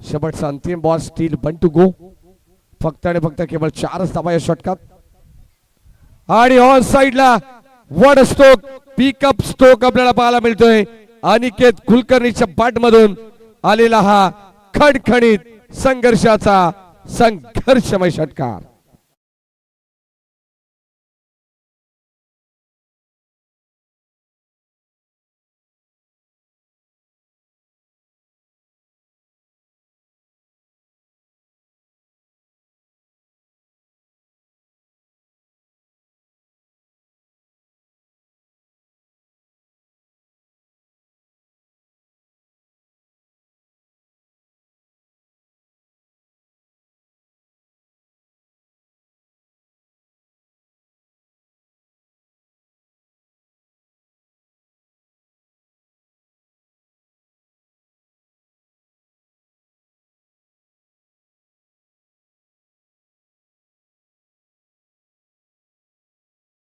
शेवटचा अंतिम ball still one to go. फक्त आणि फक्त केवळ 4च धावा या षटकात आणि ऑन साइडला वड स्ट्रोक पिकअप स्ट्रोक आपल्याला पाहायला मिळतोय. अनिकेत कुलकर्णीच्या बॅट मधून आलेला हा खडखडीत संघर्षमय षटकार.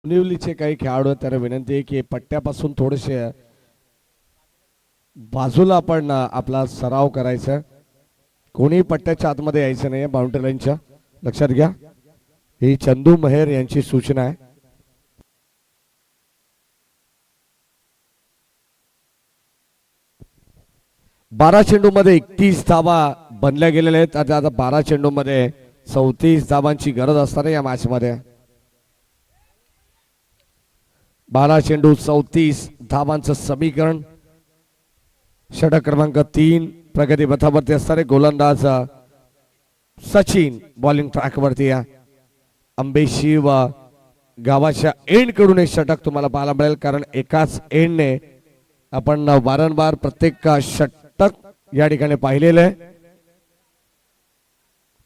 निवलीचे काही खेळाडू त्यांना विनंती आहे की पट्ट्यापासून थोडेसे बाजूला आपण आपला सराव करायचा. कोणी पट्ट्याच्या आतमध्ये यायचं नाही बाउंड्री लाईनच्या. लक्षात घ्या, ही चंदू मेहर यांची सूचना आहे. बारा चेंडू मध्ये 31 धावा बनल्या गेलेल्या आहेत. आता 12 चेंडू मध्ये 34 धावांची गरज असणार या मॅच मध्ये. 12 चेंडू 34 धावांचं समीकरण. षटक क्रमांक 3 प्रगती पथावरती असणारे गोलंदाज सचिन बॉलिंग ट्रॅक वरती. अंबेशिव गावाच्या एंड कडून हे षटक तुम्हाला पाहायला मिळेल, कारण एकाच एंडने आपण वारंवार प्रत्येक षटक या ठिकाणी पाहिलेलं आहे.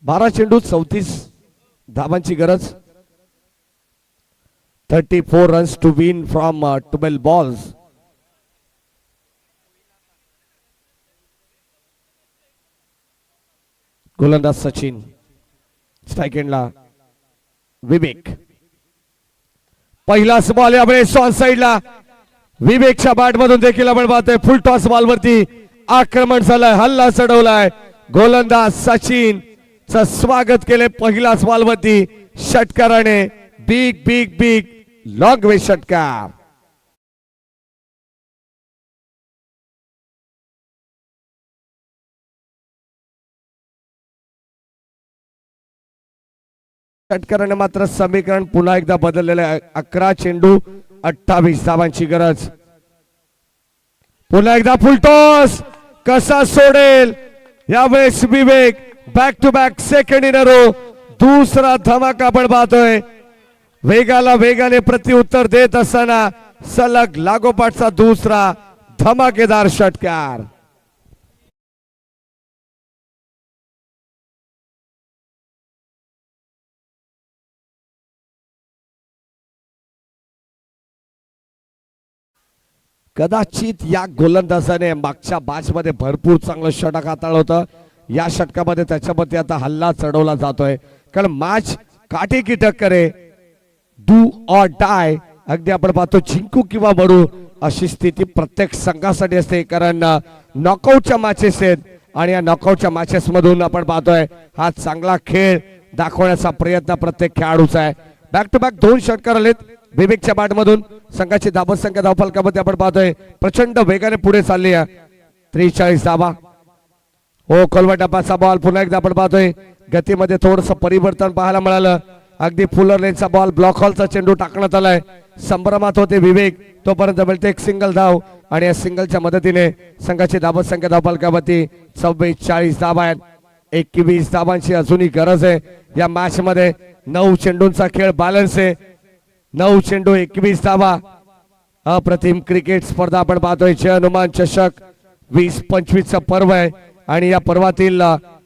12 चेंडू 34 धावांची गरज. 34 runs to win from 12 balls. गोलंदाज सचिन. स्ट्राइक एंडला विवेक. पहिलाच बॉल यावेळी ऑन साइडला विवेकच्या बॅट मधून देखील आपण पाहतोय फुल टॉस बॉल वरती आक्रमण झालंय, हल्ला चढवलाय. गोलंदाज सचिन चं स्वागत केले पहिलाच बॉल वरती षटकाराने. Big big big long way षटकार. षटकाराने मात्र समीकरण पुन्हा एकदा बदललेलं आहे. 11 चेंडू 28 धावांची गरज. पुन्हा एकदा फुल टॉस कसा सोडेल यावेळेस Vivek. Back to back second in a row. दुसरा धमाका आपण पाहतोय. वेगाने प्रत्युत्तर देत असताना सलग लागोपाठचा दुसरा धमाकेदार षटकार. कदाचित या गोलंदाजाने मागच्या बॅच मध्ये भरपूर चांगलं षटक हाताळलं होतं. या षटकामध्ये त्याच्यामध्ये आता हल्ला चढवला जातोय, कारण मॅच काटेकी टक्कर आहे. Do or die. अगदी आपण पाहतो जिंकू किंवा मरू अशी स्थिती प्रत्येक संघासाठी असते, कारण नॉकआउटच्या मॅचेस आहेत आणि या नॉकआउटच्या मॅचेस मधून आपण पाहतोय हा चांगला खेळ दाखवण्याचा प्रयत्न प्रत्येक खेळाडूचा आहे. बॅक टू बॅक 2 षटकार आलेत विवेकच्या बॅट मधून. संघाची धावत संख्या धावफलकामध्ये आपण पाहतोय प्रचंड वेगाने पुढे चालली आहे. 43 धावा. हो खोलवा टप्प्याचा बॉल पुन्हा एकदा आपण पाहतोय गतीमध्ये थोडंसं परिवर्तन पाहायला मिळालं. अगदी फुलर लेनचा बॉल ब्लॉक हॉलचा चेंडू टाकण्यात आलाय. संभ्रमात होते विवेक, तोपर्यंत मिळते एक सिंगल धाव आणि या सिंगलच्या मदतीने संघाची धावत संख्या धावफलकावरती 44 धावा आहेत. 21 धावांची अजूनही गरज आहे या मॅच मध्ये. 9 चेंडूंचा खेळ बॅलन्स आहे. 9 चेंडू 21 धावा. अप्रतिम क्रिकेट स्पर्धा आपण पाहतोय. जय हनुमान चषक 20-25 चा पर्व आहे आणि या पर्वातील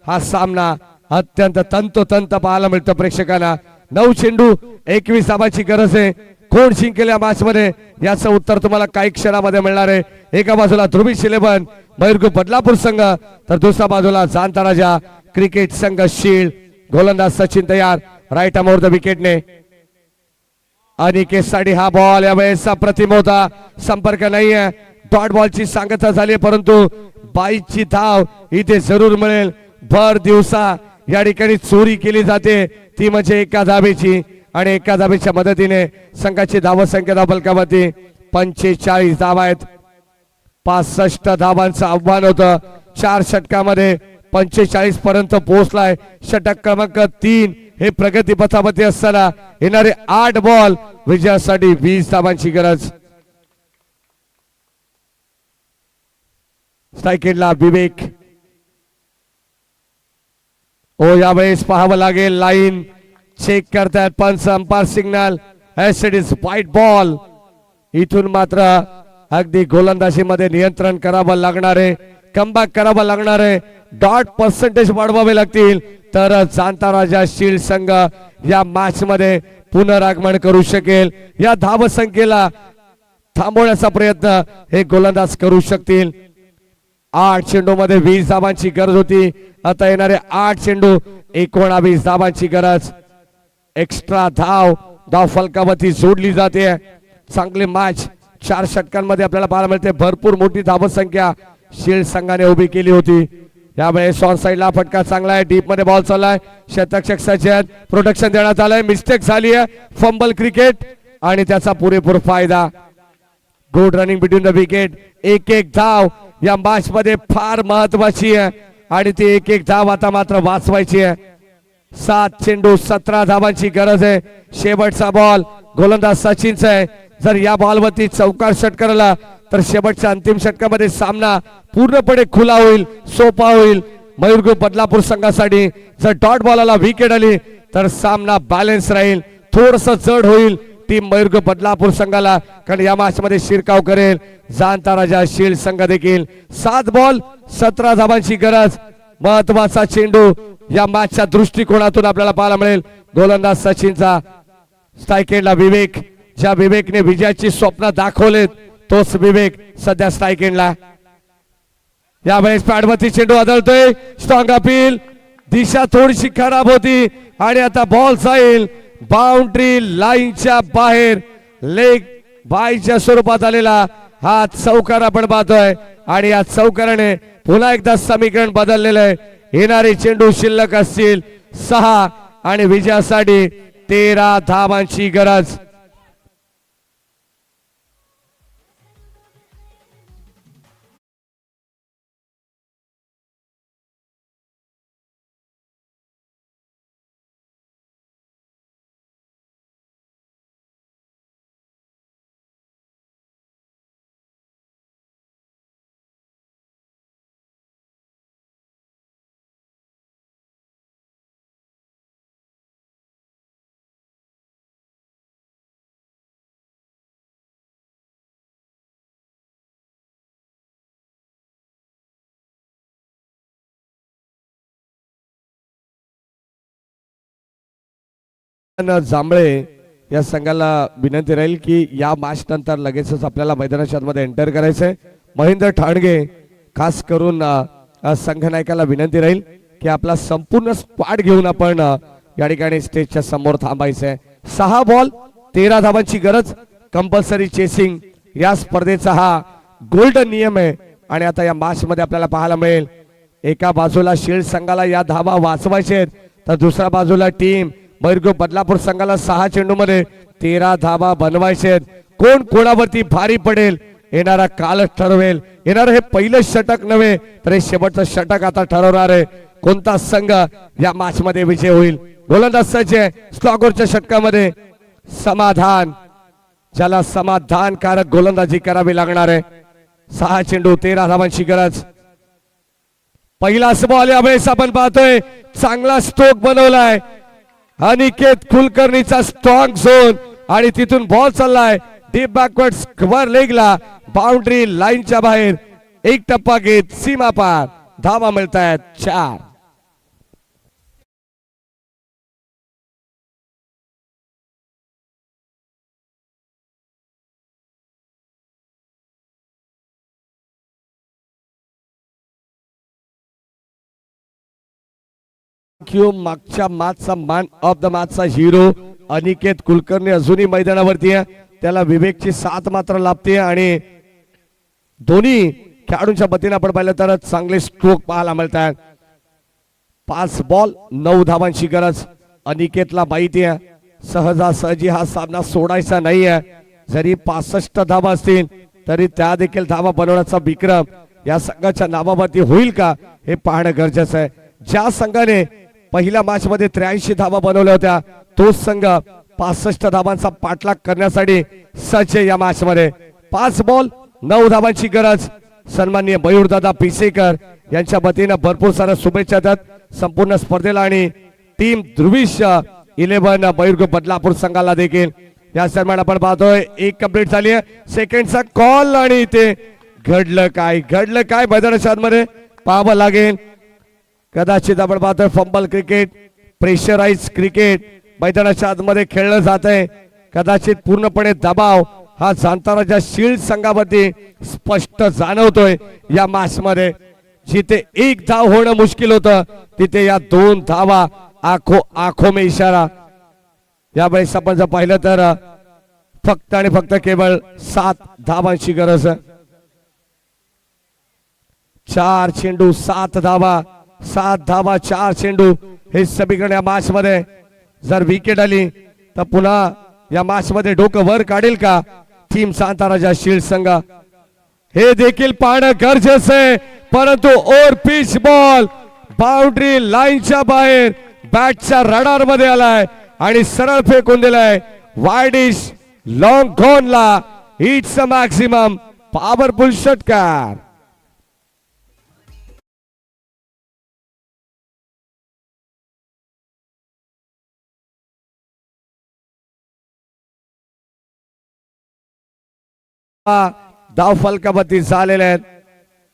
हा सामना अत्यंत तंतोतंत पाहायला मिळतो प्रेक्षकांना. 9 चेंडू 21 धावांची गरज आहे. कोण जिंकेल या मॅच मध्ये याचं उत्तर तुम्हाला काही क्षणामध्ये मिळणार आहे. एका बाजूला ध्रुवीश 11 मयूर बदलापूर संघ, तर दुसऱ्या बाजूला जाणता राजा क्रिकेट संघ शील्ड. गोलंदाज सचिन तयार. राईट आर्म ओव्हर द विकेटने. अनिकेतसाठी हा बॉल यावेळेस अप्रतिम होता. संपर्क नाहीये. डॉट बॉलची सांगता झाली, परंतु 22ची धाव इथे जरूर मिळेल. भर दिवसा या ठिकाणी चोरी केली जाते ती म्हणजे एका धावेची. आणि एका धावेच्या मदतीने संघाची धावसंख्या धाव फलकावरती 45 धावा आहेत. 65 धावांचं आव्हान होतं. 4 षटकामध्ये 45 पर्यंत पोहोचलाय. षटक क्रमांक 3 हे प्रगती पथावरती असताना येणारे 8 बॉल विजयासाठी 20 धावांची गरज. स्ट्राईकला विवेक. यावेळेस पाहावं लागेल, लाईन चेक करतायत पंच, umpire signal S it is white ball. इथून मात्र अगदी गोलंदाजीमध्ये नियंत्रण करावं लागणार आहे, कमबॅक करावं लागणार आहे, डॉट पर्सेंटेज वाढवावे लागतील तर जाणता राजा शील्ड संघ या मॅच मध्ये पुनरागमन करू शकेल. या धावसंख्येला थांबवण्याचा प्रयत्न हे गोलंदाज करू शकतील. 8 चेंडूमध्ये 20 धावांची गरज होती. आता येणारे 8 चेंडू 19 धावांची गरज. एक्स्ट्रा धाव फलकावरती जोडली जाते. चांगली मॅच 4 षटकांमध्ये आपल्याला पाहायला मिळते. भरपूर मोठी धावसंख्या शील्ड संघाने उभी केली होती. यावेळेस ऑन साइडला फटका चांगला आहे, डीप मध्ये बॉल चाललाय. शतक सचिन प्रोटेक्शन देण्यात आलंय. मिस्टेक झाली आहे, फंबल क्रिकेट आणि त्याचा पुरेपूर फायदा. Good running between the wicket. एक धाव या मॅच मध्ये फार महत्वाची आहे आणि ती एक धाव आता मात्र वाचवायची आहे. 7 चेंडू 17 धावांची गरज आहे. शेवटचा बॉल गोलंदाज सचिनचा आहे. जर या बॉलवरती चौकार षटकार आला तर शेवटच्या अंतिम षटकामध्ये सामना पूर्णपणे खुला होईल, सोपा होईल मयूर ग्रुप बदलापूर संघासाठी. जर डॉट बॉलला विकेट आली तर सामना बॅलन्स राहील, थोडस जड होईल टीम मयूर ग्रुप बदलापूर संघाला, कारण या मॅच मध्ये शिरकाव करेल जाणता राजा शील्ड संघ देखील. 7 बॉल 17 धावांची गरज. महत्वाचा चेंडू या मॅचच्या दृष्टिकोनातून आपल्याला पाहायला मिळेल. गोलंदाज सचिनचा. स्ट्राईक एंडला विवेक. ज्या विवेकने विजयाची स्वप्न दाखवलेत तोच विवेक सध्या स्ट्राईक एंडला. यावेळेस पॅडवरती चेंडू आदळतोय. Strong appeal. दिशा थोडीशी खराब होती आणि आता बॉल जाईल बाउंड्री लाईनच्या बाहेर. लेग बायच्या स्वरूपात आलेला हा चौकार आपण पाहतोय आणि या चौकाराने पुन्हा एकदा समीकरण बदललेलं आहे. येणारे चेंडू शिल्लक असतील 6 आणि विजयासाठी 13 धावांची गरज. जांभळे या संघाला विनंती राहील की या मॅच नंतर लगेचच आपल्याला मैदानाच्या मध्ये एंटर करायचंय. महेंद्र ठाणगे खास करून संघनायकाला विनंती राहील की आपला संपूर्ण स्क्वॉड घेऊन आपण या ठिकाणी स्टेजच्या समोर थांबायचंय. 6 बॉल 13 धावांची गरज. कंपल्सरी चेसिंग या स्पर्धेचा हा गोल्डन नियम आहे आणि आता या मॅच मध्ये आपल्याला पाहायला मिळेल एका बाजूला शील्ड संघाला या धावा वाचवायचे आहेत तर दुसऱ्या बाजूला टीम मयूर ग्रुप बदलापूर संघाला 6 चेंडू मध्ये 13 धावा बनवायचे आहेत. कोण कोणावरती भारी पडेल येणारा कालच ठरवेल. येणार हे पहिलं षटक नव्हे तर हे शेवटचं षटक आता ठरवणार आहे कोणता संघ या मॅच मध्ये विजय होईल. गोलंदाज सचिन स्लॉगरच्या षटकामध्ये समाधान, ज्याला समाधानकारक गोलंदाजी करावी लागणार आहे. 6 चेंडू 13 धावांची गरज. पहिलाच बॉल यावेळेस आपण पाहतोय चांगला स्ट्रोक बनवलाय अनिकेत कुलकर्णीचा स्ट्रॉंग झोन आणि तिथून बॉल चाललाय डीप बॅकवर्ड स्क्वेअर लेगला बाउंड्री लाईनच्या बाहेर. एक टप्पा घेत सीमा पार. धावा मिळतायत 4. मागच्या मॅचचा मॅन ऑफ द मॅचचा हिरो अनिकेत कुलकर्णी अजूनही मैदानावरती आहे. त्याला विवेकची साथ मात्र लाभते आणि दोन्ही खेळाडूंच्या वतीने आपण पाहिलं तर चांगले स्ट्रोक पाहायला मिळतात. 5 बॉल 9 धावांची गरज. अनिकेतला माहिती आहे सहजासहजी हा सामना सोडायचा नाहीये. जरी 65 धावा असतील तरी त्या देखील धावा बनवण्याचा विक्रम या संघाच्या नावावरती होईल का हे पाहणं गरजेचं आहे. ज्या संघाने पहिल्या मॅच मध्ये 83 धावा बनवल्या होत्या तोच संघ 65 धावांचा पाठलाग करण्यासाठी सज्ज या मॅच मध्ये. 5 बॉल 9 धावांची गरज. सन्माननीय मयूरदादा पिसेकर यांच्या वतीनं भरपूर साऱ्या शुभेच्छा देतात संपूर्ण स्पर्धेला आणि टीम ध्रुवीश 11 मयूर बदलापूर संघाला देखील. या दरम्यान आपण पाहतोय एक कंप्लीट झाली आहे. सेकंडचा कॉल आणि इथे घडलं काय मैदानाच्या आतमध्ये पाहावं लागेल. कदाचित आपण पाहतोय फंबल क्रिकेट, प्रेशराइज क्रिकेट मैदानाच्या आतमध्ये खेळलं जात आहे. कदाचित पूर्णपणे दबाव हा जांताराच्या शील्ड संघावरती स्पष्ट जाणवतोय या मॅच मध्ये. जिथे एक धाव होणं मुश्किल होतं तिथे या 2 धावा आखो में इशारा. यावेळेस आपण जर पाहिलं तर फक्त आणि फक्त केवळ 7 धावांची गरज आहे. 4 चेंडू 7 धावा, 7 धावा 4 चेंडू हे समीकरण या मॅच मध्ये. जर विकेट आली तर पुन्हा या मॅच मध्ये डोकं वर काढेल का टीम साताराच्या शील्ड संघ हे देखील पाहणं गरजेचं आहे. परंतु ओव्हर पिच बॉल बाउंड्री लाईनच्या बाहेर बॅटच्या रडार मध्ये आलाय आणि सरळ फेकून दिलाय वाईडिश लॉंग गॉनला. इट्स अ मॅक्सिमम पॉवरफुल षटकार. धाव फलकावरती झालेले आहेत.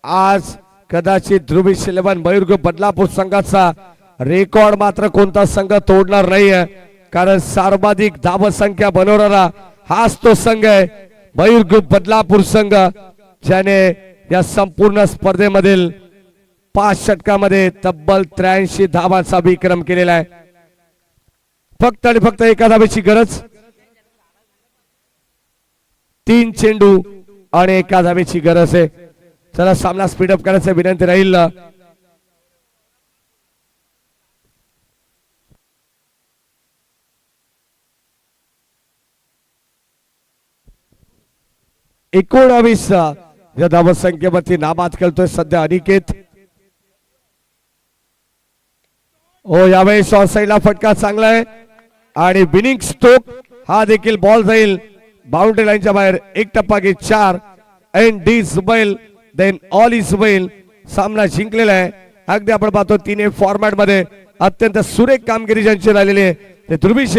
आज कदाचित ध्रुवीश 11 मयूर बदलापूर संघाचा रेकॉर्ड मात्र कोणता संघ तोडणार नाहीये. कारण सर्वाधिक धाव संख्या बनवणारा हाच तो संघ आहे मयूर ग्रुप बदलापूर संघ, ज्याने या संपूर्ण स्पर्धेमधील 5 षटकामध्ये तब्बल 83 धावांचा विक्रम केलेला आहे. फक्त आणि फक्त एका धावेची गरज. 3 चेंडू आणि एका धावेची गरज आहे. चला सामना स्पीडअप करायचं विनंती राहील. एकोणावीस या धाव संख्येवरती नाबाद खेळतोय सध्या अनिकेत. हो यावेळेस ऑन साइडला फटका चांगला आहे आणि विनिंग स्ट्रोक हा देखील बॉल जाईल बाउंड्री लाईनच्या बाहेर. 1 टप्पा घे 4 end is well then all is well. सामना जिंकलेला आहे. अगदी आपण पाहतो 3 फॉर्मॅट मध्ये अत्यंत सुरेख कामगिरी ज्यांची राहिलेली आहे ते ध्रुवीश